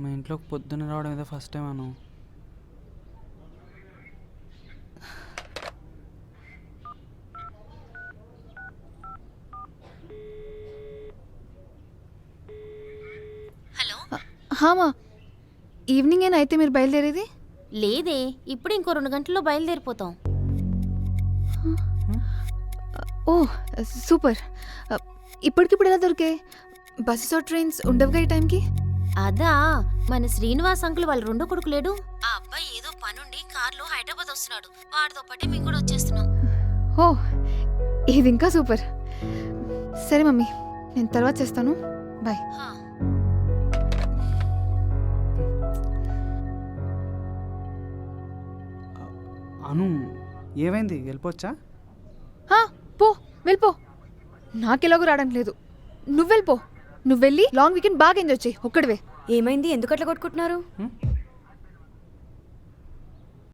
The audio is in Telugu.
మా ఇంట్లోకి పొద్దున్న రావడం ఏదో ఫస్ట్ టైం అను. హలో. హామా, ఈవినింగ్ ఏనా అయితే మీరు బయలుదేరేది? లేదే, ఇప్పుడు ఇంకో 2 గంటల్లో బయలుదేరిపోతాం. ఓ సూపర్. ఇప్పటికిప్పుడు ఎలా దొరికే? బస్సెస్ ఆర్ ట్రైన్స్ ఉండవుగా ఈ టైంకి? అదా, మన శ్రీనివాస్ అంకుల్ వాళ్ళ 2వ కొడుకు లేడు, ఆ అబ్బాయి ఏదో పనుండి కార్లో హైదరాబాద్ వస్తున్నాడు. వాడితో పాటే మేము కూడా వచ్చేస్తున్నాం. ఓ ఇది ఇంకా సూపర్. సరే మమ్మీ, నేను తర్వాత చేస్తాను. బాయ్. హా. అను, ఏమైంది? వెళ్ళిపోవచ్చా? పో, వెళ్ళిపో. నాకెలాగూ రావడానికి లేదు. నువ్వు వెళ్ళిపో. నువ్వు వెళ్ళి లాంగ్ వీకెండ్ బాగా ఎంజాయ్ చేయి ఒక్కడివే. ఏమైంది? ఎందుకు అట్లా కొట్టుకుంటున్నారు?